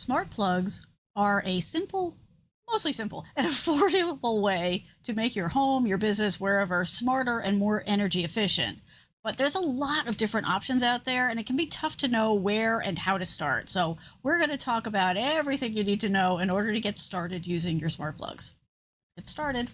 Smart plugs are a simple, mostly simple, and affordable way to make your home, your business, wherever smarter and more energy efficient. But there's a lot of different options out there, and it can be tough to know where and how to start. So we're going to talk about everything you need to know in order to get started using your smart plugs. Get started.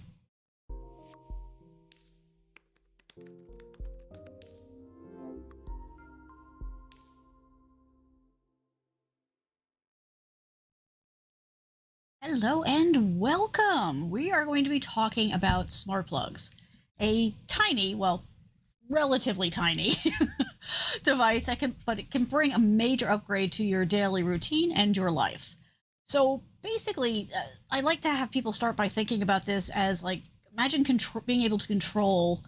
Hello and welcome. We are going to be talking about smart plugs, a tiny, well, relatively tiny device but it can bring a major upgrade to your daily routine and your life. So basically, I like to have people start by thinking about this as like, imagine being able to control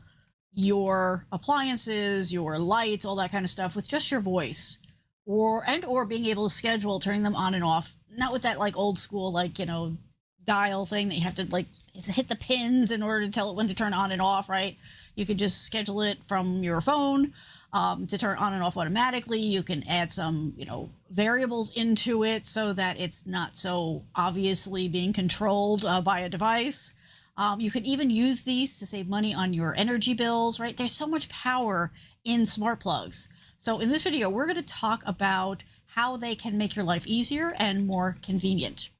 your appliances, your lights, all that kind of stuff with just your voice, or being able to schedule turning them on and off, not with that like old school dial thing that you have to like hit the pins in order to tell it when to turn on and off, right? You could just schedule it from your phone to turn on and off automatically. You can add some variables into it so that it's not so obviously being controlled by a device. You can even use these to save money on your energy bills, right? There's so much power in smart plugs. So in this video, we're going to talk about how they can make your life easier and more convenient.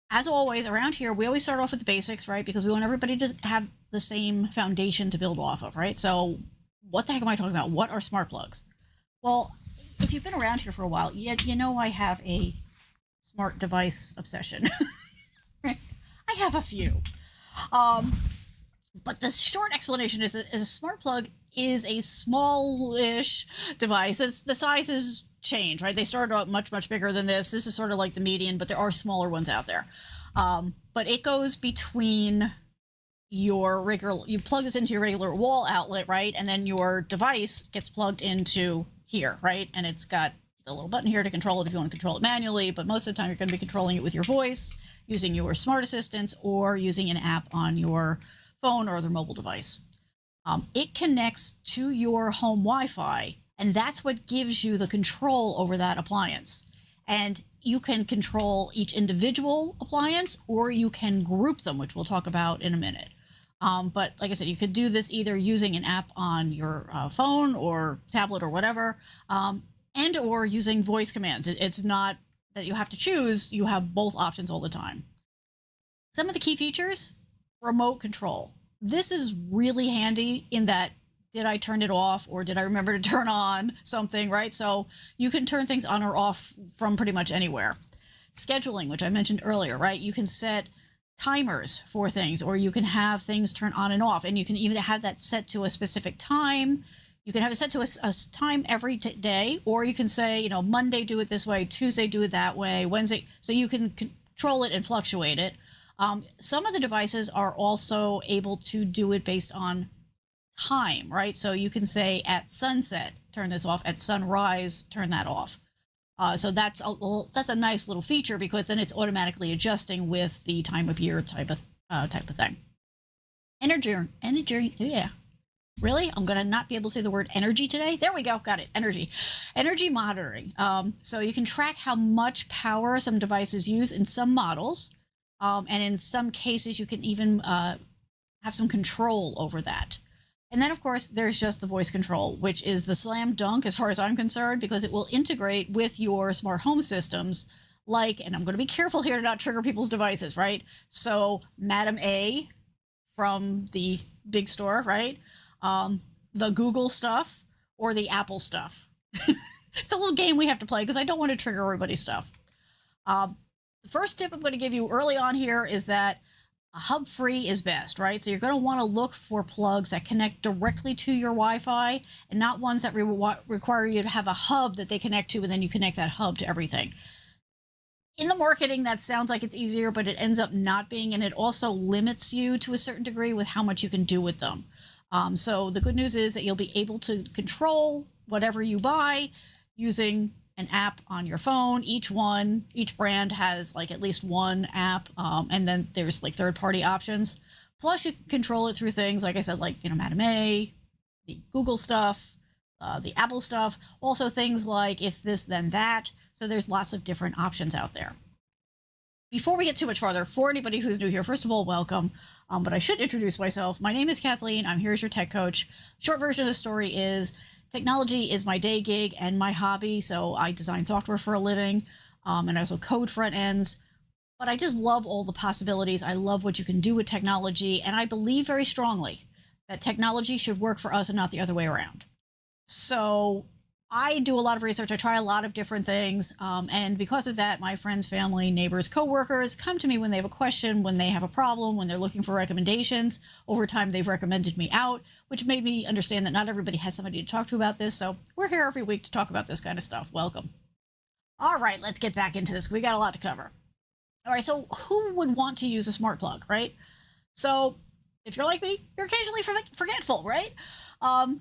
As always, around here, we always start off with the basics, right? Because we want everybody to have the same foundation to build off of, right? So what the heck am I talking about? What are smart plugs? Well, if you've been around here for a while, you know I have a smart device obsession. I have a few. But the short explanation is a smart plug is a smallish device. The sizes change, right? They started out much, much bigger than this. This is sort of like the median, but there are smaller ones out there. But it goes between your regular, you plug this into your regular wall outlet, right? And then your device gets plugged into here, right? And it's got the little button here to control it if you want to control it manually, but most of the time you're going to be controlling it with your voice, using your smart assistants, or using an app on your phone or other mobile device. It connects to your home Wi-Fi, and that's what gives you the control over that appliance. And you can control each individual appliance, or you can group them, which we'll talk about in a minute. But like I said, you could do this either using an app on your phone or tablet or whatever, and or using voice commands. It's not that you have to choose. You have both options all the time. Some of the key features: remote control. This is really handy in that, did I turn it off or did I remember to turn on something, right? So you can turn things on or off from pretty much anywhere. Scheduling, which I mentioned earlier, right? You can set timers for things, or you can have things turn on and off, and you can even have that set to a specific time. You can have it set to a time every day, or you can say, Monday do it this way, Tuesday do it that way, Wednesday. So you can control it and fluctuate it. Some of the devices are also able to do it based on time, right? So you can say at sunset, turn this off, at sunrise, turn that off. So that's a nice little feature, because then it's automatically adjusting with the time of year type of thing. Energy, yeah. Really? I'm going to not be able to say the word energy today. There we go. Got it. Energy monitoring. So you can track how much power some devices use in some models. And in some cases, you can even have some control over that. And then, of course, there's just the voice control, which is the slam dunk as far as I'm concerned, because it will integrate with your smart home systems, like, and I'm going to be careful here to not trigger people's devices, right? So Madam A from the big store, right? The Google stuff or the Apple stuff. It's a little game we have to play because I don't want to trigger everybody's stuff. The first tip I'm going to give you early on here is that a hub-free is best, right? So you're going to want to look for plugs that connect directly to your Wi-Fi, and not ones that require you to have a hub that they connect to, and then you connect that hub to everything. In the marketing, that sounds like it's easier, but it ends up not being, and it also limits you to a certain degree with how much you can do with them. So the good news is that you'll be able to control whatever you buy using an app on your phone. Each brand has like at least one app, and then there's like third-party options. Plus you can control it through things, like I said, like, Madam A, the Google stuff, the Apple stuff, also things like if this, then that. So there's lots of different options out there. Before we get too much farther, for anybody who's new here, first of all, welcome. But I should introduce myself. My name is Kathleen. I'm here as your tech coach. Short version of the story is technology is my day gig and my hobby. So I design software for a living, and I also code front ends. But I just love all the possibilities. I love what you can do with technology. And I believe very strongly that technology should work for us and not the other way around. So I do a lot of research. I try a lot of different things. And because of that, my friends, family, neighbors, coworkers come to me when they have a question, when they have a problem, when they're looking for recommendations. Over time, they've recommended me out, which made me understand that not everybody has somebody to talk to about this. So we're here every week to talk about this kind of stuff. Welcome. All right, let's get back into this. We got a lot to cover. All right, so who would want to use a smart plug, right? So if you're like me, you're occasionally forgetful, right?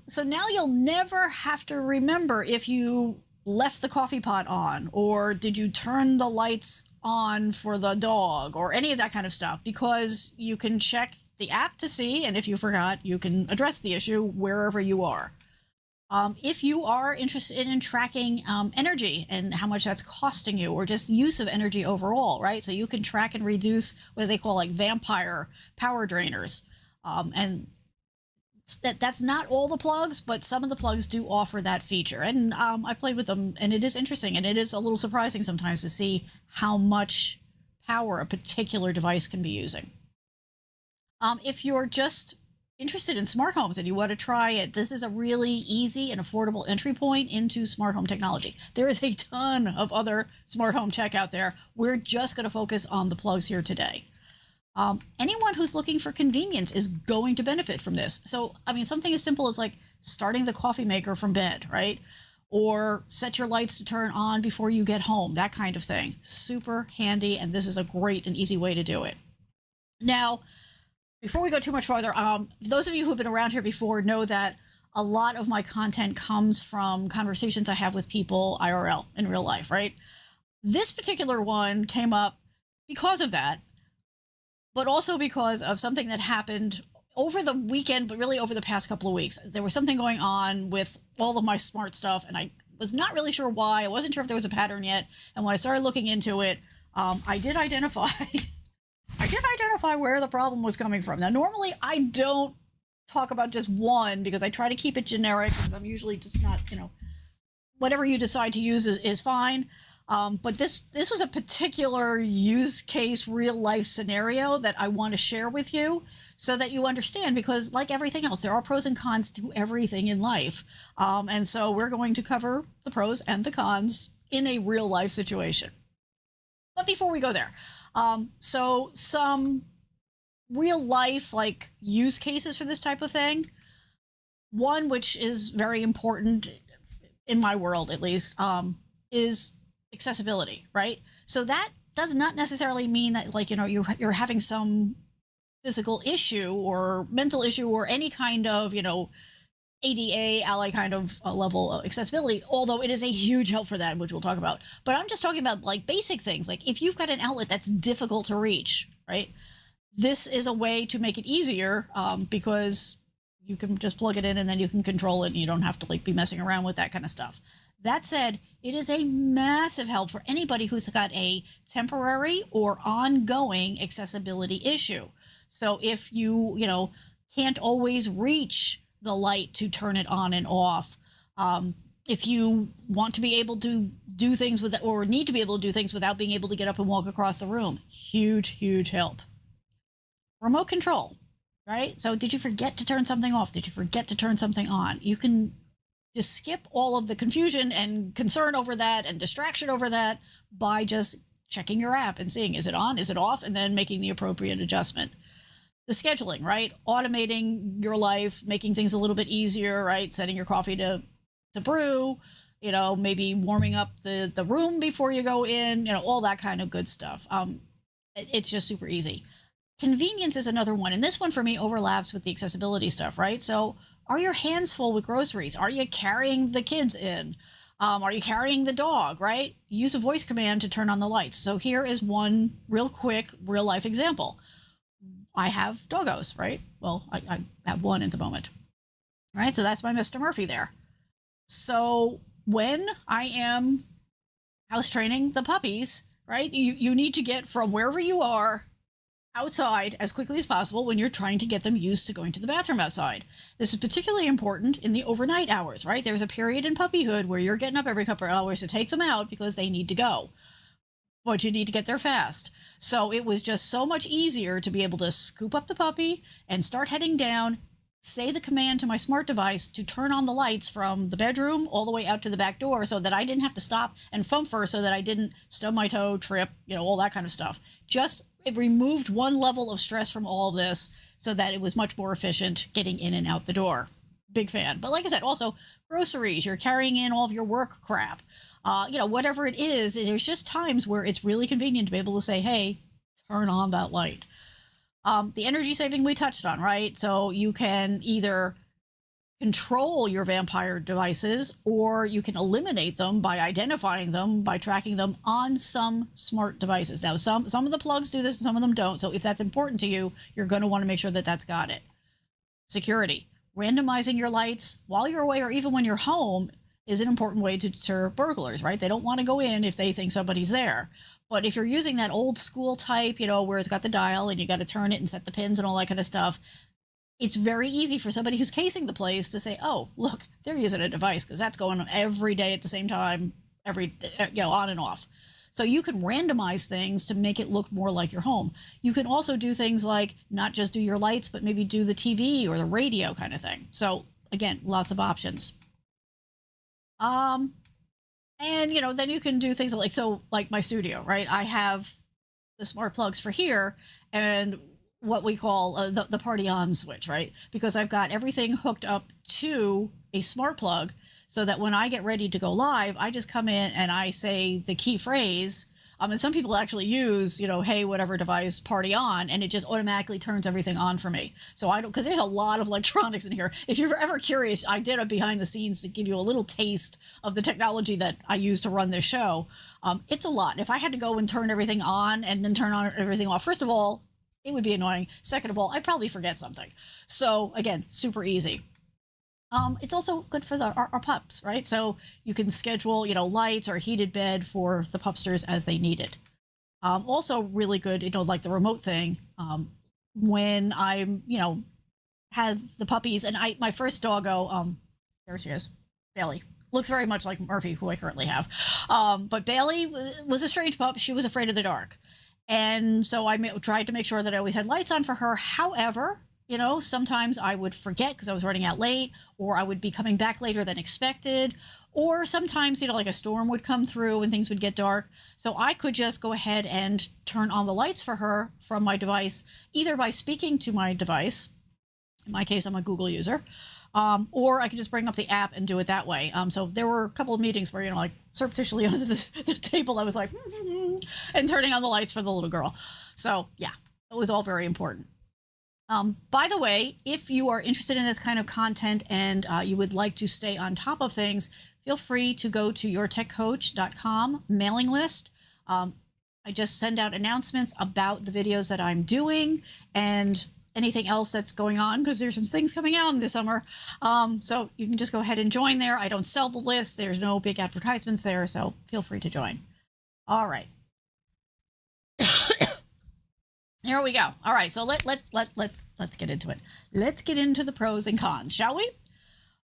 So now you'll never have to remember if you left the coffee pot on, or did you turn the lights on for the dog, or any of that kind of stuff, because you can check the app to see, and if you forgot, you can address the issue wherever you are. If you are interested in tracking energy and how much that's costing you, or just use of energy overall, right? So you can track and reduce what they call like vampire power drainers. And that's not all the plugs, but some of the plugs do offer that feature. And I played with them, and it is interesting, and it is a little surprising sometimes to see how much power a particular device can be using. If you're just interested in smart homes and you want to try it, this is a really easy and affordable entry point into smart home technology. There is a ton of other smart home tech out there. We're just going to focus on the plugs here today. Anyone who's looking for convenience is going to benefit from this. So, I mean, something as simple as like starting the coffee maker from bed, right? Or set your lights to turn on before you get home, that kind of thing. Super handy, and this is a great and easy way to do it. Now, before we go too much farther, those of you who've been around here before know that a lot of my content comes from conversations I have with people IRL, in real life, right? This particular one came up because of that, but also because of something that happened over the weekend, but really over the past couple of weeks. There was something going on with all of my smart stuff, and I was not really sure why. I wasn't sure if there was a pattern yet. And when I started looking into it, I did identify where the problem was coming from. Now, normally I don't talk about just one because I try to keep it generic, because I'm usually just not, whatever you decide to use is fine. But this was a particular use case, real life scenario that I want to share with you so that you understand, because like everything else, there are pros and cons to everything in life. And so we're going to cover the pros and the cons in a real life situation. But before we go there, so some real life like use cases for this type of thing. One, which is very important in my world, at least, is accessibility, right? So that does not necessarily mean that, like, you're having some physical issue or mental issue or any kind of, ADA, ally kind of level of accessibility, although it is a huge help for that, which we'll talk about. But I'm just talking about like basic things, like if you've got an outlet that's difficult to reach, right? This is a way to make it easier, because you can just plug it in and then you can control it, and you don't have to like be messing around with that kind of stuff. That said, it is a massive help for anybody who's got a temporary or ongoing accessibility issue. So if you, can't always reach the light to turn it on and off, if you want to be able to do things with, or need to be able to do things without being able to get up and walk across the room, huge help. Remote control, right? So did you forget to turn something off? Did you forget to turn something on? You can just skip all of the confusion and concern over that and distraction over that by just checking your app and seeing, is it on, is it off, and then making the appropriate adjustment. The scheduling, right? Automating your life, making things a little bit easier, right? Setting your coffee to brew, maybe warming up the room before you go in, all that kind of good stuff. It's just super easy. Convenience is another one. And this one for me overlaps with the accessibility stuff, right? So are your hands full with groceries? Are you carrying the kids in? Are you carrying the dog, right? Use a voice command to turn on the lights. So here is one real quick, real life example. I have doggos, right? Well, I have one at the moment, right? So that's my Mr. Murphy there. So when I am house training the puppies, right? You need to get from wherever you are outside as quickly as possible when you're trying to get them used to going to the bathroom outside. This is particularly important in the overnight hours, right? There's a period in puppyhood where you're getting up every couple of hours to take them out because they need to go, but you need to get there fast. So it was just so much easier to be able to scoop up the puppy and start heading down, say the command to my smart device to turn on the lights from the bedroom all the way out to the back door so that I didn't have to stop and fumfer so that I didn't stub my toe, trip, all that kind of stuff. Just it removed one level of stress from all of this so that it was much more efficient getting in and out the door. Big fan. But like I said, also groceries, you're carrying in all of your work crap. Whatever it is, there's just times where it's really convenient to be able to say, hey, turn on that light. The energy saving we touched on, right? So you can either control your vampire devices or you can eliminate them by identifying them, by tracking them on some smart devices. Now, some of the plugs do this and some of them don't. So if that's important to you, you're going to want to make sure that that's got it. Security. Randomizing your lights while you're away or even when you're home is an important way to deter burglars, right? They don't want to go in if they think somebody's there. But if you're using that old school type, where it's got the dial and you got to turn it and set the pins and all that kind of stuff, it's very easy for somebody who's casing the place to say, oh, look, they're using a device because that's going on every day at the same time, on and off. So you can randomize things to make it look more like your home. You can also do things like not just do your lights, but maybe do the TV or the radio kind of thing. So again, lots of options. And then you can do things like my studio, right? I have the smart plugs for here and what we call the party on switch, right? Because I've got everything hooked up to a smart plug so that when I get ready to go live, I just come in and I say the key phrase. And some people actually use, hey, whatever device, party on, and it just automatically turns everything on for me. So I don't, because there's a lot of electronics in here. If you're ever curious, I did a behind the scenes to give you a little taste of the technology that I use to run this show. It's a lot. If I had to go and turn everything on and then turn on everything off, first of all, it would be annoying. Second of all, I'd probably forget something. So again, super easy. It's also good for our pups, right? So you can schedule, lights or heated bed for the pupsters as they need it. Also really good, like the remote thing. When I'm, had the puppies and my first doggo, there she is, Bailey. Looks very much like Murphy, who I currently have. But Bailey was a strange pup. She was afraid of the dark. And so I tried to make sure that I always had lights on for her. However, sometimes I would forget because I was running out late, or I would be coming back later than expected, or sometimes, like a storm would come through and things would get dark. So I could just go ahead and turn on the lights for her from my device, either by speaking to my device. In my case, I'm a Google user. Or I could just bring up the app and do it that way. So there were a couple of meetings where, surreptitiously under the table, I was like, and turning on the lights for the little girl. So yeah, it was all very important. By the way, if you are interested in this kind of content and you would like to stay on top of things, feel free to go to yourtechcoach.com mailing list. I just send out announcements about the videos that I'm doing and anything else that's going on because there's some things coming out in the summer. So you can just go ahead and join there. I don't sell the list. There's no big advertisements there, so feel free to join. All right. Here we go. All right, so let's get into it. Let's get into the pros and cons, shall we?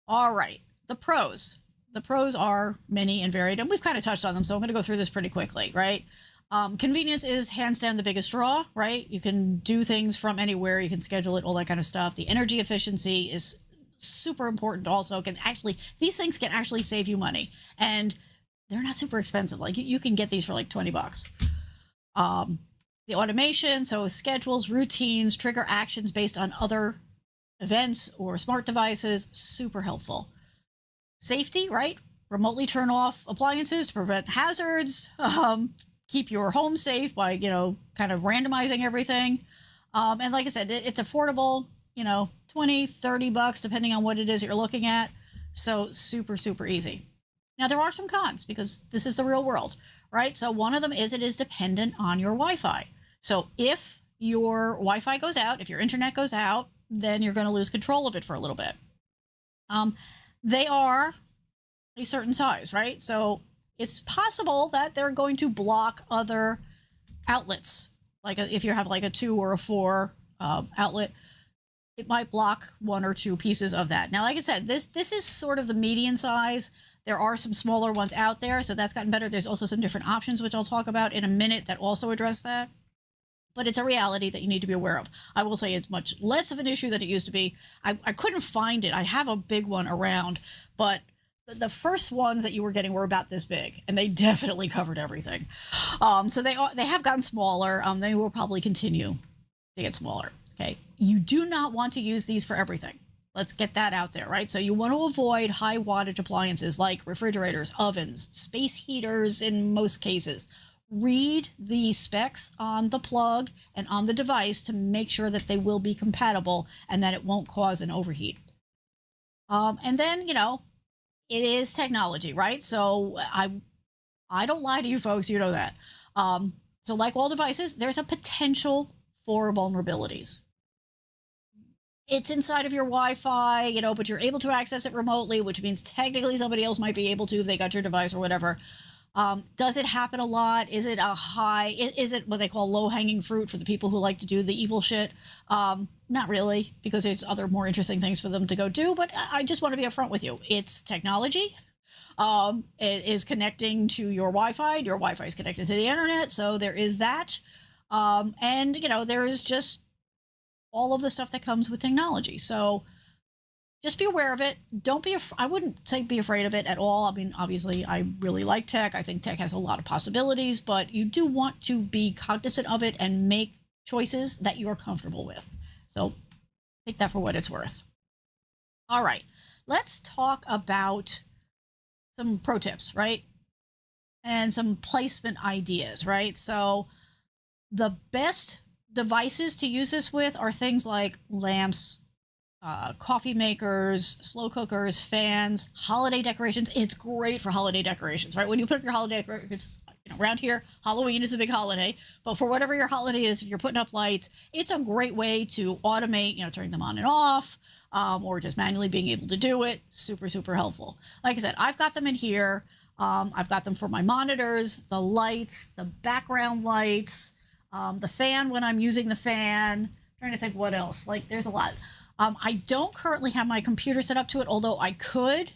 All right, the pros. The pros are many and varied, and we've kind of touched on them, so I'm going to go through this pretty quickly, right? Convenience is hands down the biggest draw, right? You can do things from anywhere, you can schedule it, all that kind of stuff. The energy efficiency is super important also. These things can actually save you money, and they're not super expensive. Like you can get these for like $20. The automation, so schedules, routines, trigger actions based on other events or smart devices, super helpful. Safety, right? Remotely turn off appliances to prevent hazards. Keep your home safe by, kind of randomizing everything. And like I said, it's affordable, $20, $30, depending on what it is you're looking at. So super, super easy. Now, there are some cons because this is the real world, right? So one of them is it is dependent on your Wi-Fi. So if your Wi-Fi goes out, if your internet goes out, then you're going to lose control of it for a little bit. They are a certain size, right? So it's possible that they're going to block other outlets. Like if you have like a 2 or a 4 outlet, it might block 1 or 2 pieces of that. Now, like I said, this is sort of the median size. There are some smaller ones out there, so that's gotten better. There's also some different options, which I'll talk about in a minute, that also address that. But it's a reality that you need to be aware of. I will say it's much less of an issue than it used to be. I couldn't find it. I have a big one around, but the first ones that you were getting were about this big, and they definitely covered everything. So they have gotten smaller. They will probably continue to get smaller. Okay, you do not want to use these for everything. Let's get that out there, right? So you want to avoid high wattage appliances like refrigerators, ovens, space heaters in most cases. Read the specs on the plug and on the device to make sure that they will be compatible and that it won't cause an overheat. And then, you know, it is technology, right? So I don't lie to you folks, you know that. So like all devices, there's a potential for vulnerabilities. It's inside of your Wi-Fi, you know, but you're able to access it remotely, which means technically somebody else might be able to if they got your device or whatever. Does it happen a lot? Is it is it what they call low-hanging fruit for the people who like to do the evil shit? Not really, because there's other more interesting things for them to go do, but I just want to be upfront with you. It's technology. It is connecting to your Wi-Fi. Your Wi-Fi is connected to the internet, so there is that. And, you know, there is just all of the stuff that comes with technology. So just be aware of it. Don't be, I wouldn't say be afraid of it at all. I mean, obviously, I really like tech. I think tech has a lot of possibilities, but you do want to be cognizant of it and make choices that you're comfortable with. So take that for what it's worth. All right, let's talk about some pro tips, right? And some placement ideas, right? So the best devices to use this with are things like lamps, coffee makers, slow cookers, fans, holiday decorations. It's great for holiday decorations, right? When you put up your holiday decorations, you know, around here, Halloween is a big holiday, but for whatever your holiday is, if you're putting up lights, it's a great way to automate, you know, turning them on and off, or just manually being able to do it. Super, super helpful. Like I said, I've got them in here. I've got them for my monitors, the lights, the background lights, the fan when I'm using the fan. I'm trying to think what else. Like, there's a lot. I don't currently have my computer set up to it, although I could.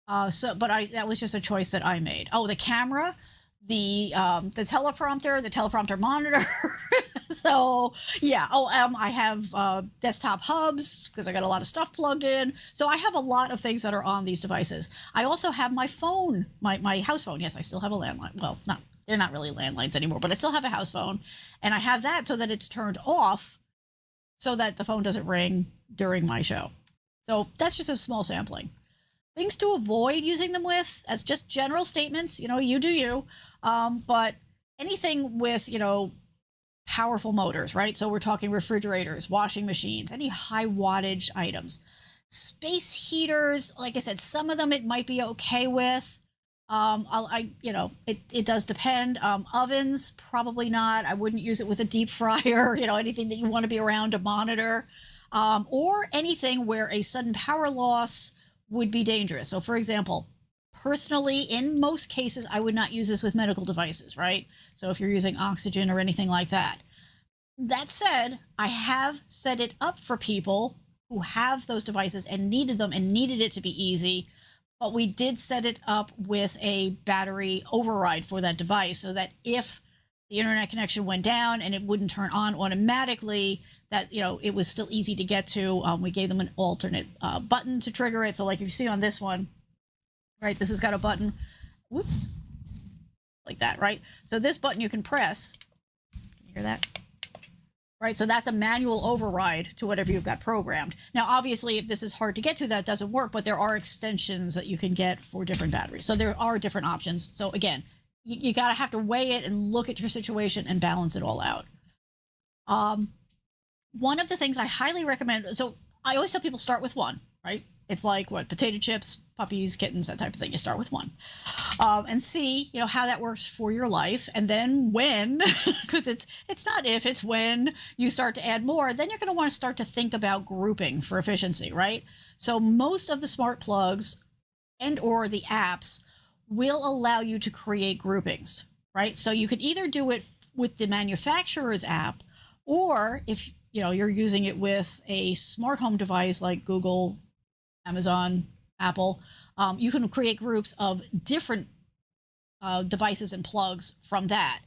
But that was just a choice that I made. Oh, the camera, the teleprompter monitor. So yeah. Oh, I have desktop hubs because I got a lot of stuff plugged in. So I have a lot of things that are on these devices. I also have my phone, my house phone. Yes, I still have a landline. Well, they're not really landlines anymore, but I still have a house phone, and I have that so that it's turned off so that the phone doesn't ring during my show. So that's just a small sampling. Things to avoid using them with, as just general statements, you know, you do you. But anything with, you know, powerful motors, right? So we're talking refrigerators, washing machines, any high wattage items. Space heaters, like I said, some of them it might be okay with. It does depend. Ovens, probably not. I wouldn't use it with a deep fryer, you know, anything that you want to be around to monitor, or anything where a sudden power loss would be dangerous. So for example, personally, in most cases, I would not use this with medical devices, right? So if you're using oxygen or anything like that. That said, I have set it up for people who have those devices and needed them and needed it to be easy. But we did set it up with a battery override for that device so that if the internet connection went down and it wouldn't turn on automatically, that, you know, it was still easy to get to. We gave them an alternate button to trigger it. So like if you see on this one, right, this has got a button, whoops, like that, right? So this button you can press, can you hear that? Right, so that's a manual override to whatever you've got programmed. Now, obviously, if this is hard to get to, that doesn't work, but there are extensions that you can get for different batteries. So there are different options. So again, you got to have to weigh it and look at your situation and balance it all out. One of the things I highly recommend, so I always tell people start with one, right? It's like what, potato chips, puppies, kittens, that type of thing. You start with one, and see, you know, how that works for your life. And then when, because it's not if, it's when you start to add more, then you're going to want to start to think about grouping for efficiency, right? So most of the smart plugs and or the apps will allow you to create groupings, right? So you could either do it with the manufacturer's app, or if you're using it with a smart home device like Google, Amazon, Apple, you can create groups of different devices and plugs from that.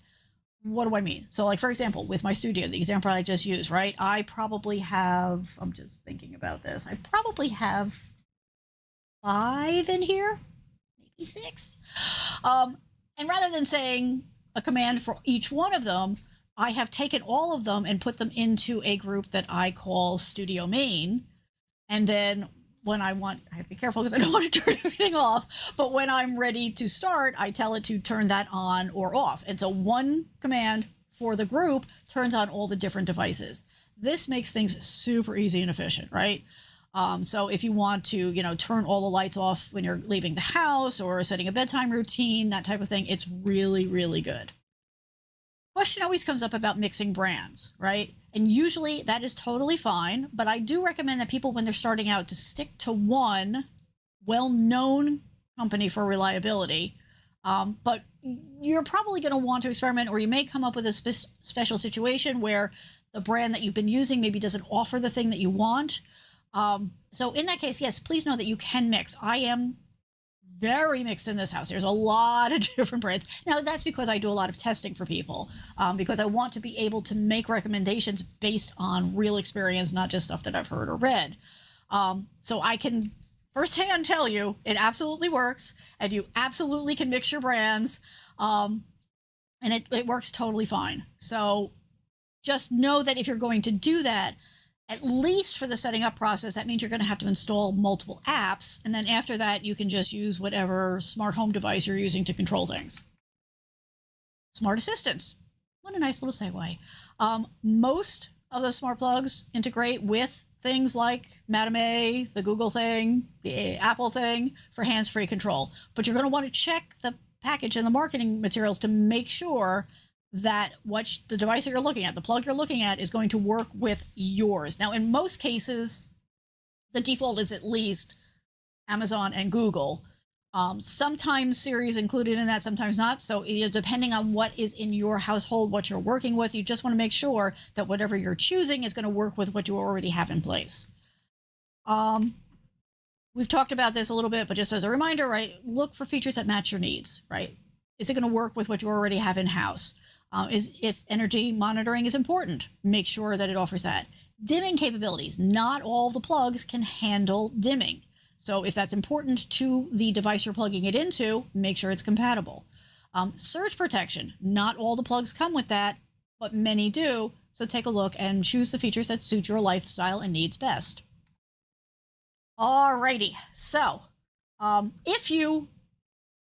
What do I mean? So, like, for example, with my studio, the example I just used, right? I probably have, I'm just thinking about this, I probably have 5 in here, maybe 6. And rather than saying a command for each one of them, I have taken all of them and put them into a group that I call Studio Main. And then when I have to be careful because I don't want to turn everything off, but when I'm ready to start, I tell it to turn that on or off. And so one command for the group turns on all the different devices. This makes things super easy and efficient, right? So if you want to, turn all the lights off when you're leaving the house or setting a bedtime routine, that type of thing, it's really, really good. Question always comes up about mixing brands, right? And usually that is totally fine, but I do recommend that people, when they're starting out, to stick to one well-known company for reliability. But you're probably going to want to experiment, or you may come up with a special situation where the brand that you've been using maybe doesn't offer the thing that you want. So in that case, yes, please know that you can mix. I am very mixed in this house. There's a lot of different brands. Now, that's because I do a lot of testing for people, because I want to be able to make recommendations based on real experience, not just stuff that I've heard or read. So I can firsthand tell you it absolutely works, and you absolutely can mix your brands, and it works totally fine. So just know that if you're going to do that, at least for the setting up process, that means you're going to have to install multiple apps. And then after that, you can just use whatever smart home device you're using to control things. Smart assistants. What a nice little segue. Most of the smart plugs integrate with things like Madame A, the Google thing, the Apple thing for hands-free control. But you're going to want to check the package and the marketing materials to make sure that the device that you're looking at, the plug you're looking at, is going to work with yours. Now, in most cases, the default is at least Amazon and Google. Sometimes Siri's included in that, sometimes not. So depending on what is in your household, what you're working with, you just want to make sure that whatever you're choosing is going to work with what you already have in place. We've talked about this a little bit, but just as a reminder, right, look for features that match your needs, right? Is it going to work with what you already have in-house? If energy monitoring is important, make sure that it offers that. Dimming capabilities. Not all the plugs can handle dimming. So if that's important to the device you're plugging it into, make sure it's compatible. Surge protection. Not all the plugs come with that, but many do. So take a look and choose the features that suit your lifestyle and needs best. Alrighty. So if you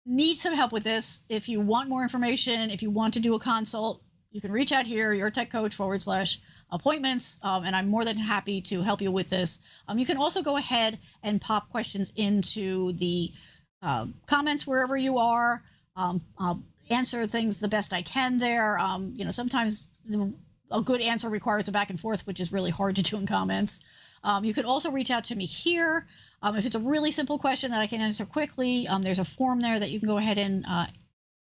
need some help with this, if you want more information, if you want to do a consult, you can reach out here, your tech coach /appointments, and I'm more than happy to help you with this. You can also go ahead and pop questions into the comments wherever you are. I'll answer things the best I can there. Sometimes a good answer requires a back and forth, which is really hard to do in comments. You could also reach out to me here. If it's a really simple question that I can answer quickly, there's a form there that you can go ahead and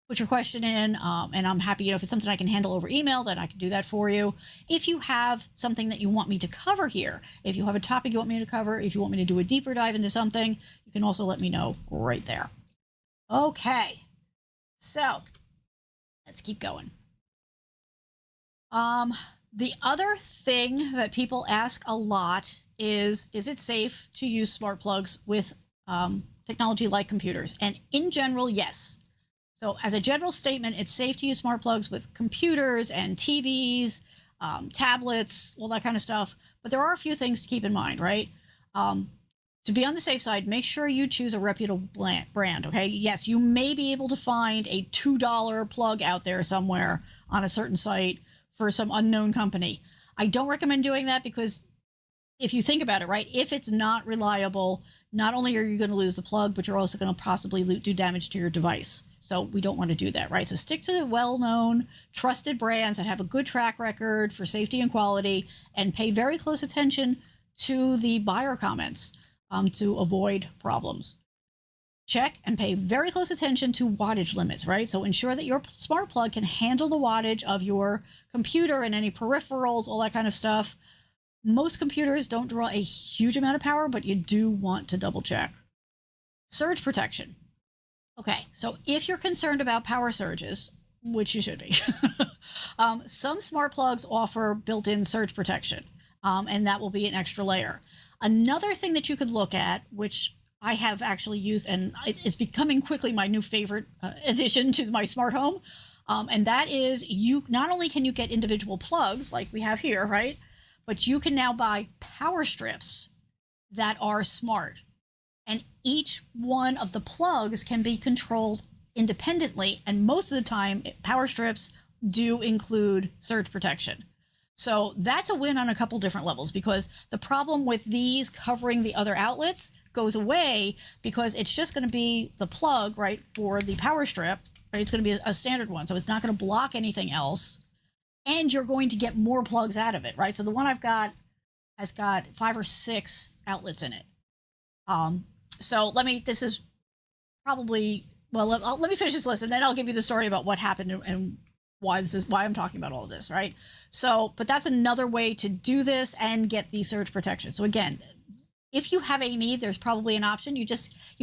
put your question in, and I'm happy, if it's something I can handle over email, then I can do that for you. If you have something that you want me to cover here, if you have a topic you want me to cover, if you want me to do a deeper dive into something, you can also let me know right there. Okay, so let's keep going. The other thing that people ask a lot is it safe to use smart plugs with technology like computers? And in general, yes. So as a general statement, it's safe to use smart plugs with computers and TVs, tablets, all that kind of stuff. But there are a few things to keep in mind, right? To be on the safe side, make sure you choose a reputable brand, okay? Yes, you may be able to find a $2 plug out there somewhere on a certain site for some unknown company. I don't recommend doing that, because if you think about it, right, if it's not reliable, not only are you going to lose the plug, but you're also going to possibly do damage to your device. So we don't want to do that, right? So stick to the well-known, trusted brands that have a good track record for safety and quality, and pay very close attention to the buyer comments to avoid problems. check and pay very close attention to wattage limits, right? So ensure that your smart plug can handle the wattage of your computer and any peripherals, all that kind of stuff. Most computers don't draw a huge amount of power, but you do want to double check. Surge protection. Okay, so if you're concerned about power surges, which you should be, some smart plugs offer built-in surge protection, and that will be an extra layer. Another thing that you could look at, which I have actually used, and it's becoming quickly my new favorite addition to my smart home, and that is you not only can you get individual plugs like we have here, right? But you can now buy power strips that are smart. And each one of the plugs can be controlled independently. And most of the time, power strips do include surge protection. So that's a win on a couple different levels, because the problem with these covering the other outlets goes away because it's just going to be the plug, right, for the power strip, right? It's going to be a standard one. So it's not going to block anything else. And you're going to get more plugs out of it, right? So the one I've got has got 5 or 6 outlets in it. So this is probably, well, let me finish this list and then I'll give you the story about what happened and why I'm talking about all of this, right? So, but that's another way to do this and get the surge protection. So again, if you have a need, there's probably an option. You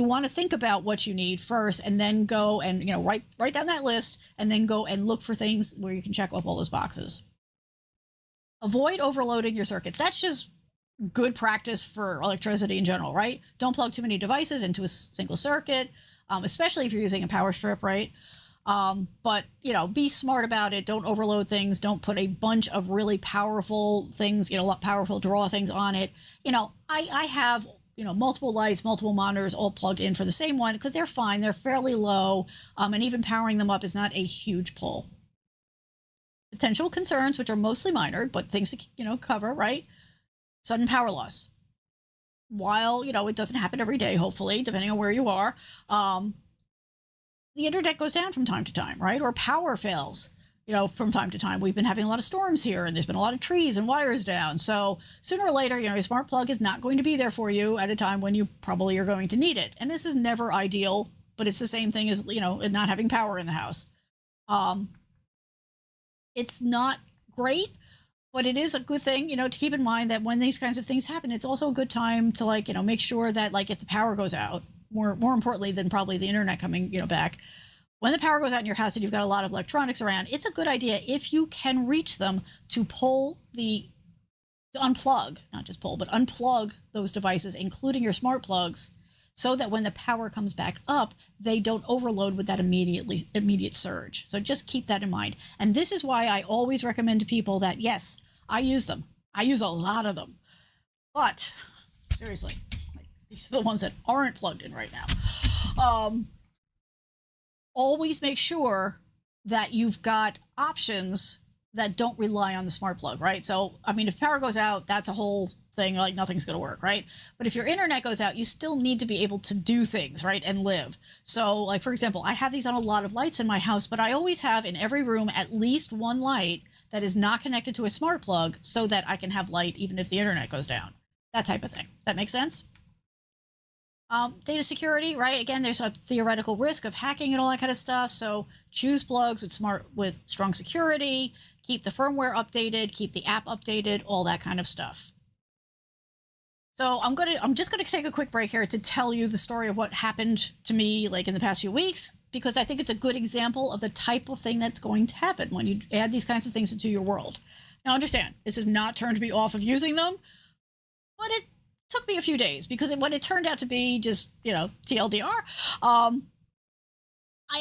want to think about what you need first and then go and, write down that list and then go and look for things where you can check off all those boxes. Avoid overloading your circuits. That's just good practice for electricity in general, right? Don't plug too many devices into a single circuit, especially if you're using a power strip, right? But, be smart about it. Don't overload things. Don't put a bunch of really powerful things, powerful draw things on it. I have, multiple lights, multiple monitors all plugged in for the same one because they're fine. They're fairly low. And even powering them up is not a huge pull. Potential concerns, which are mostly minor, but things to, cover, right? Sudden power loss. While, it doesn't happen every day, hopefully, depending on where you are. The internet goes down from time to time, right? Or power fails, from time to time. We've been having a lot of storms here and there's been a lot of trees and wires down. So sooner or later, your smart plug is not going to be there for you at a time when you probably are going to need it. And this is never ideal, but it's the same thing as, not having power in the house. It's not great, but it is a good thing, to keep in mind that when these kinds of things happen, it's also a good time to make sure that if the power goes out, more importantly than probably the internet coming, back, when the power goes out in your house and you've got a lot of electronics around, it's a good idea if you can reach them to unplug, not just pull, but unplug those devices, including your smart plugs, so that when the power comes back up, they don't overload with that immediate surge. So just keep that in mind. And this is why I always recommend to people that, yes, I use them. I use a lot of them. But, seriously, these are the ones that aren't plugged in right now. Always make sure that you've got options that don't rely on the smart plug, right? So, if power goes out, that's a whole thing, nothing's going to work, right? But if your internet goes out, you still need to be able to do things, right? And live. So, for example, I have these on a lot of lights in my house, but I always have in every room at least one light that is not connected to a smart plug so that I can have light even if the internet goes down. That type of thing. That make sense? Data security, right? Again, there's a theoretical risk of hacking and all that kind of stuff. So choose plugs with strong security, keep the firmware updated, keep the app updated, all that kind of stuff. So I'm just gonna take a quick break here to tell you the story of what happened to me in the past few weeks, because I think it's a good example of the type of thing that's going to happen when you add these kinds of things into your world. Now understand, this has not turned me off of using them, but it took me a few days because when it turned out to be just, TLDR, I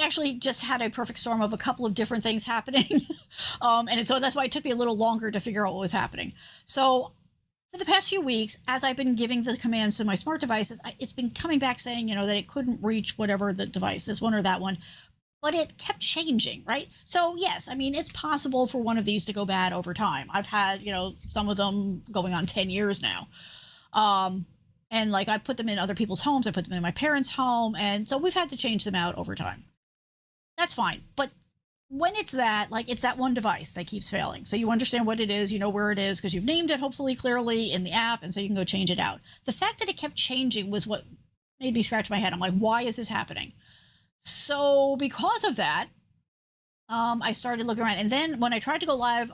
actually just had a perfect storm of a couple of different things happening. So that's why it took me a little longer to figure out what was happening. So for the past few weeks, as I've been giving the commands to my smart devices, it's been coming back saying, that it couldn't reach whatever the device, this one or that one, but it kept changing, right? So yes, it's possible for one of these to go bad over time. I've had, some of them going on 10 years now. And I put them in other people's homes. I put them in my parents' home. And so we've had to change them out over time. That's fine. But when it's that one device that keeps failing. So you understand what it is, you know where it is because you've named it hopefully clearly in the app. And so you can go change it out. The fact that it kept changing was what made me scratch my head. I'm like, why is this happening? So because of that, I started looking around. And then when I tried to go live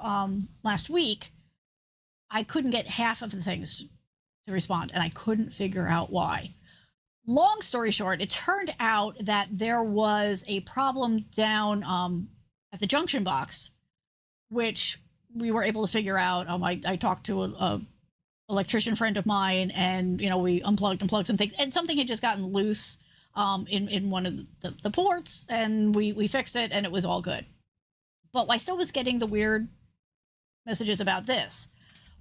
last week, I couldn't get half of the things to respond, and I couldn't figure out why. Long story short, it turned out that there was a problem down at the junction box, which we were able to figure out. I talked to a electrician friend of mine, and we unplugged and plugged some things, and something had just gotten loose in one of the ports, and we fixed it, and it was all good. But I still was getting the weird messages about this.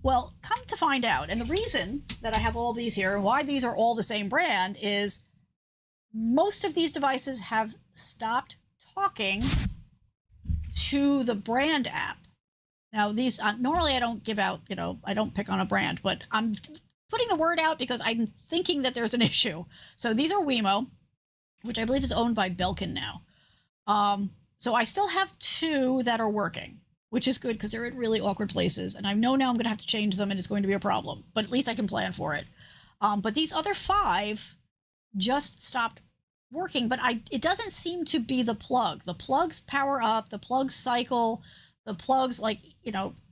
Well, come to find out, and the reason that I have all these here and why these are all the same brand is most of these devices have stopped talking to the brand app. Now, these normally I don't give out, I don't pick on a brand, but I'm putting the word out because I'm thinking that there's an issue. So these are Wemo, which I believe is owned by Belkin now. So I still have 2 that are working, which is good because they're in really awkward places. And I know now I'm going to have to change them and it's going to be a problem, but at least I can plan for it. But these other 5 just stopped working, but it doesn't seem to be the plug. The plugs power up, the plugs cycle, the plugs, like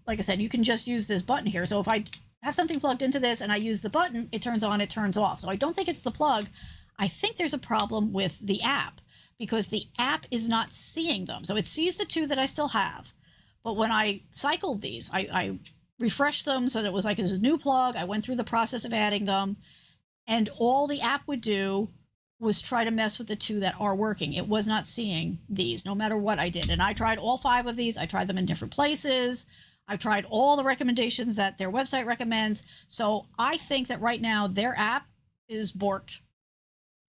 I said, you can just use this button here. So if I have something plugged into this and I use the button, it turns on, it turns off. So I don't think it's the plug. I think there's a problem with the app because the app is not seeing them. So it sees the 2 that I still have. But when I cycled these, I refreshed them so that it was like it was a new plug. I went through the process of adding them, and all the app would do was try to mess with the 2 that are working. It was not seeing these, no matter what I did. And I tried all 5 of these. I tried them in different places. I've tried all the recommendations that their website recommends. So I think that right now their app is borked.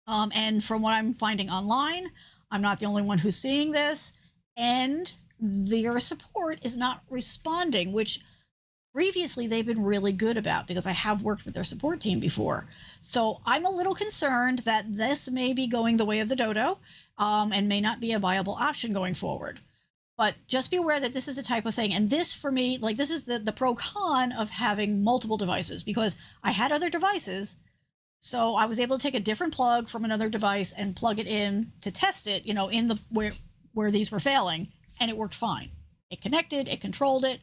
And from what I'm finding online, I'm not the only one who's seeing this. And their support is not responding, which previously they've been really good about because I have worked with their support team before. So I'm a little concerned that this may be going the way of the dodo and may not be a viable option going forward. But just be aware that this is the type of thing. And this, for me, like this is the pro-con of having multiple devices because I had other devices. So I was able to take a different plug from another device and plug it in to test it, in the where these were failing. And it worked fine. It connected, it controlled it.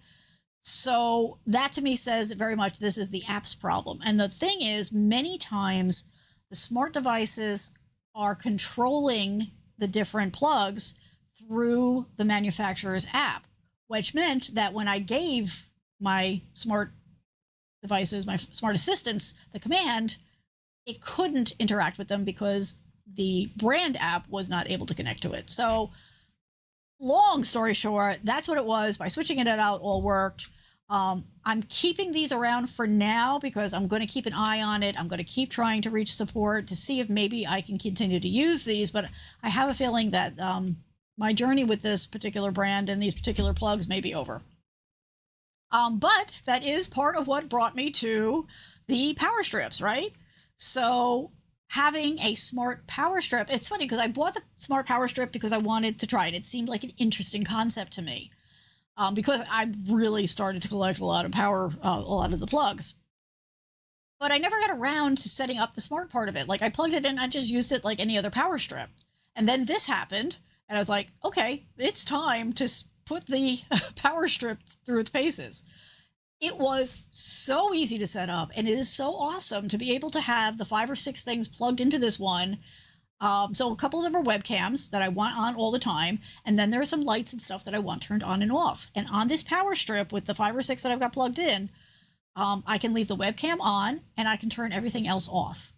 So that to me says very much this is the app's problem. And the thing is, many times the smart devices are controlling the different plugs through the manufacturer's app, which meant that when I gave my smart devices, my smart assistants, the command, it couldn't interact with them because the brand app was not able to connect to it. So long story short, that's what it was. By switching it out, all worked. I'm keeping these around for now because I'm going to keep an eye on it. I'm going to keep trying to reach support to see if maybe I can continue to use these. But I have a feeling that my journey with this particular brand and these particular plugs may be over. But that is part of what brought me to the power strips, right? So having a smart power strip, it's funny because I bought the smart power strip because I wanted to try it. It seemed like an interesting concept to me because I really started to collect a lot of a lot of the plugs. But I never got around to setting up the smart part of it. Like I plugged it in, I just used it like any other power strip. And then this happened, and I was like, okay, it's time to put the power strip through its paces. It was so easy to set up, and it is so awesome to be able to have the 5 or 6 things plugged into this one. So a couple of them are webcams that I want on all the time, and then there are some lights and stuff that I want turned on and off. And on this power strip with the 5 or 6 that I've got plugged in, I can leave the webcam on, and I can turn everything else off.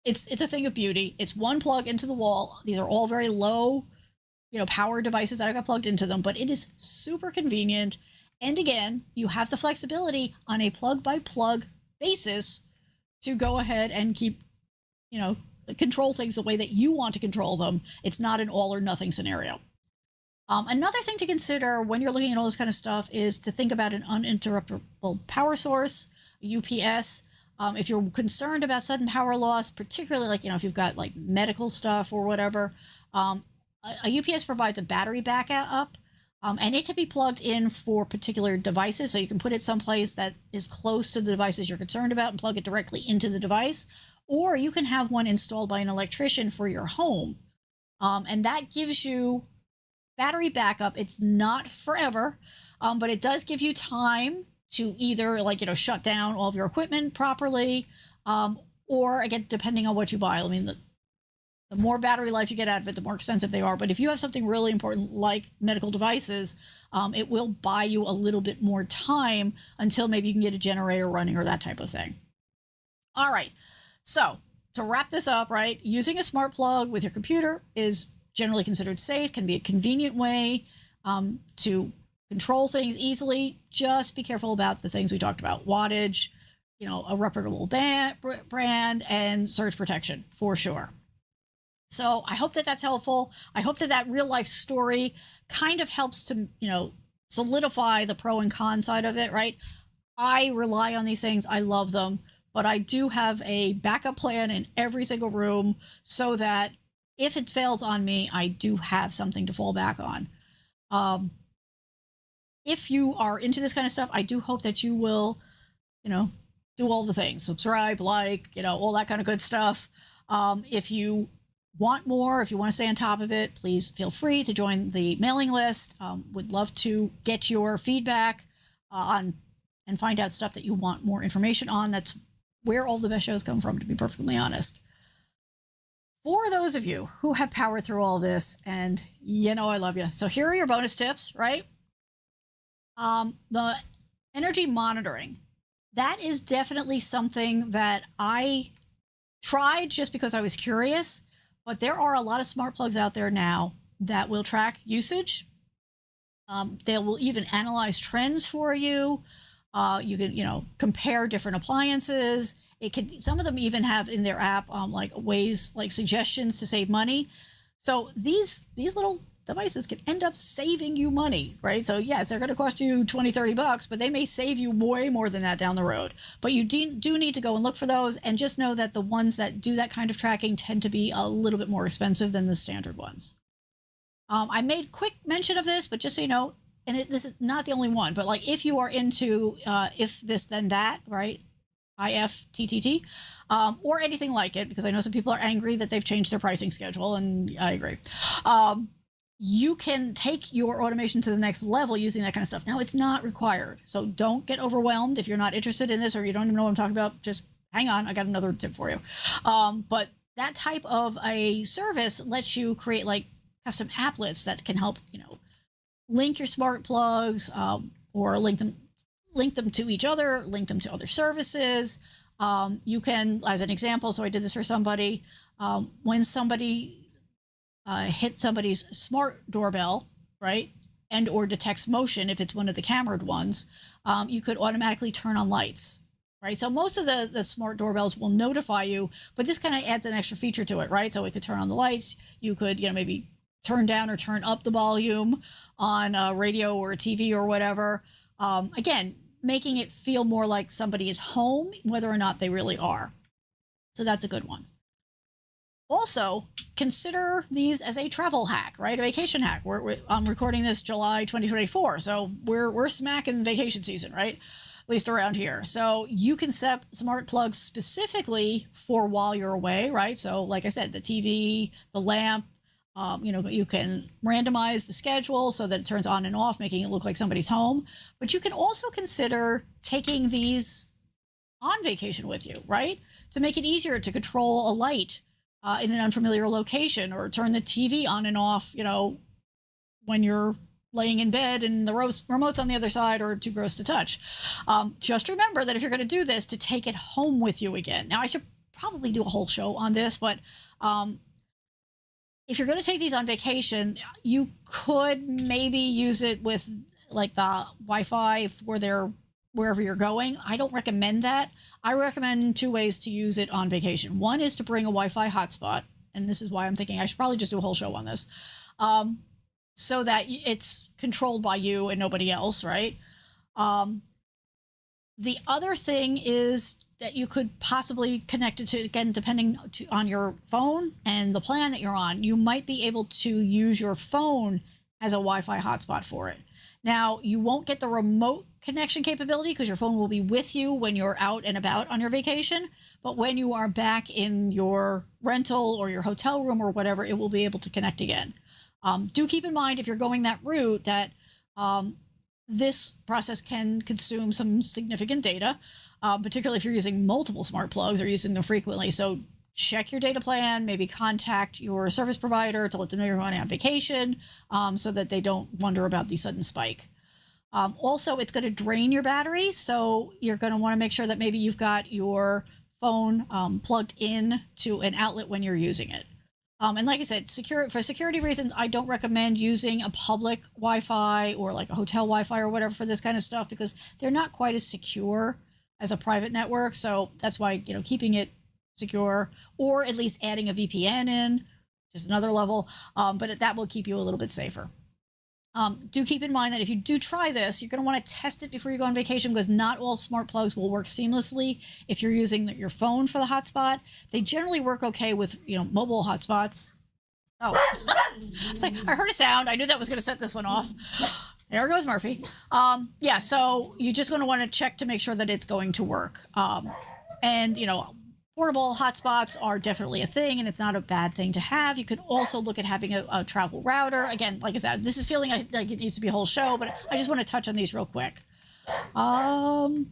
It's a thing of beauty. It's one plug into the wall. These are all very low, power devices that I've got plugged into them, but it is super convenient. And again, you have the flexibility on a plug-by-plug basis to go ahead and keep, control things the way that you want to control them. It's not an all-or-nothing scenario. Another thing to consider when you're looking at all this kind of stuff is to think about an uninterruptible power source, UPS. If you're concerned about sudden power loss, particularly like, if you've got like medical stuff or whatever, a UPS provides a battery backup. And it can be plugged in for particular devices. So you can put it someplace that is close to the devices you're concerned about and plug it directly into the device. or you can have one installed by an electrician for your home. And that gives you battery backup. It's not forever, but it does give you time to either shut down all of your equipment properly, or again, depending on what you buy. I mean, the more battery life you get out of it, the more expensive they are. But if you have something really important like medical devices, it will buy you a little bit more time until maybe you can get a generator running or that type of thing. All right. So to wrap this up, right, using a smart plug with your computer is generally considered safe, can be a convenient way to control things easily. Just be careful about the things we talked about: wattage, a reputable brand, and surge protection for sure. So I hope that that's helpful. I hope that that real life story kind of helps to, solidify the pro and con side of it, right? I rely on these things. I love them, but I do have a backup plan in every single room so that if it fails on me, I do have something to fall back on. If you are into this kind of stuff, I do hope that you will, do all the things: subscribe, like, all that kind of good stuff. If you want more, if you want to stay on top of it, please feel free to join the mailing list. Would love to get your feedback on and find out stuff that you want more information on. That's where all the best shows come from, to be perfectly honest. For those of you who have powered through all this, and I love you. So here are your bonus tips, right? The energy monitoring. That is definitely something that I tried just because I was curious. But there are a lot of smart plugs out there now that will track usage. They will even analyze trends for you. You can, compare different appliances. Some of them even have in their app ways, like suggestions to save money. So these little devices can end up saving you money, right? So yes, they're going to cost you $20-$30, but they may save you way more than that down the road. But you do need to go and look for those, and just know that the ones that do that kind of tracking tend to be a little bit more expensive than the standard ones. I made quick mention of this, but just so you know, and this is not the only one, but if you are into if this then that, right? IFTTT, or anything like it, because I know some people are angry that they've changed their pricing schedule, and I agree. You can take your automation to the next level using that kind of stuff. Now, it's not required, so don't get overwhelmed. If you're not interested in this or you don't even know what I'm talking about, just hang on. I got another tip for you. But that type of a service lets you create custom applets that can help, link your smart plugs, or link them to each other, link them to other services. You can, as an example, so I did this for somebody, when somebody hit somebody's smart doorbell, right, and or detects motion, if it's one of the cameraed ones, you could automatically turn on lights, right? So most of the smart doorbells will notify you, but this kind of adds an extra feature to it, right? So it could turn on the lights. You could, maybe turn down or turn up the volume on a radio or a TV or whatever. Again, making it feel more like somebody is home, whether or not they really are. So that's a good one. Also, consider these as a travel hack, right? A vacation hack. I'm recording this July 2024, so we're smack in vacation season, right? At least around here. So you can set smart plugs specifically for while you're away, right? So like I said, the TV, the lamp, you can randomize the schedule so that it turns on and off, making it look like somebody's home. But you can also consider taking these on vacation with you, right? To make it easier to control a light in an unfamiliar location, or turn the TV on and off, when you're laying in bed and the remote's on the other side or too gross to touch. Just remember that if you're going to do this, to take it home with you again. Now, I should probably do a whole show on this, but if you're going to take these on vacation, you could maybe use it with the Wi-Fi for wherever you're going. I don't recommend that. I recommend two ways to use it on vacation. One is to bring a Wi-Fi hotspot, and this is why I'm thinking I should probably just do a whole show on this, so that it's controlled by you and nobody else, right? The other thing is that you could possibly connect it to, again, depending on your phone and the plan that you're on, you might be able to use your phone as a Wi-Fi hotspot for it. Now, you won't get the remote connection capability because your phone will be with you when you're out and about on your vacation. But when you are back in your rental or your hotel room or whatever, it will be able to connect again. Do keep in mind if you're going that route that this process can consume some significant data, particularly if you're using multiple smart plugs or using them frequently. So check your data plan, maybe contact your service provider to let them know you're going on vacation, so that they don't wonder about the sudden spike. Also, it's going to drain your battery, so you're going to want to make sure that maybe you've got your phone plugged in to an outlet when you're using it. And like I said, for security reasons, I don't recommend using a public Wi-Fi or like a hotel Wi-Fi or whatever for this kind of stuff, because they're not quite as secure as a private network. So that's why, keeping it secure, or at least adding a VPN in, just another level, but that will keep you a little bit safer. Do keep in mind that if you do try this, you're going to want to test it before you go on vacation, because not all smart plugs will work seamlessly if you're using your phone for the hotspot. They generally work okay with, mobile hotspots. Oh, it's like, I heard a sound. I knew that was going to set this one off. There goes Murphy. Yeah, so you're just going to want to check to make sure that it's going to work. And, portable hotspots are definitely a thing, and it's not a bad thing to have. You can also look at having a travel router. Again, like I said, this is feeling like it needs to be a whole show, but I just want to touch on these real quick. And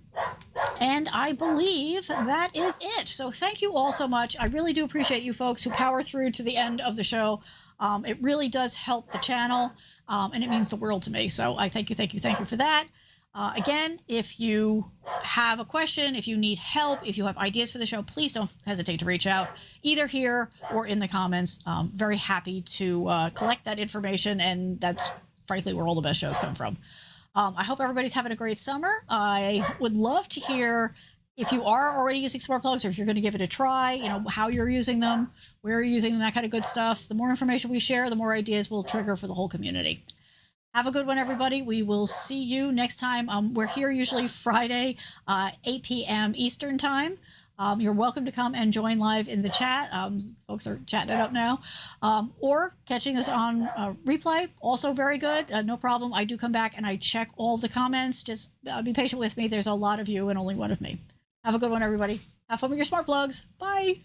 I believe that is it. So thank you all so much. I really do appreciate you folks who power through to the end of the show. It really does help the channel, and it means the world to me. So I thank you for that. Again, if you have a question, if you need help, if you have ideas for the show, please don't hesitate to reach out, either here or in the comments. Very happy to collect that information, and that's frankly where all the best shows come from. I hope everybody's having a great summer. I would love to hear if you are already using smart plugs, or if you're going to give it a try, how you're using them, where you're using them, that kind of good stuff. The more information we share, the more ideas we'll trigger for the whole community. Have a good one, everybody. We will see you next time. We're here usually Friday, 8 p.m. Eastern time. You're welcome to come and join live in the chat. Folks are chatting it up now. Or catching this on replay, also very good. No problem. I do come back and I check all the comments. Just be patient with me. There's a lot of you and only one of me. Have a good one, everybody. Have fun with your smart plugs. Bye.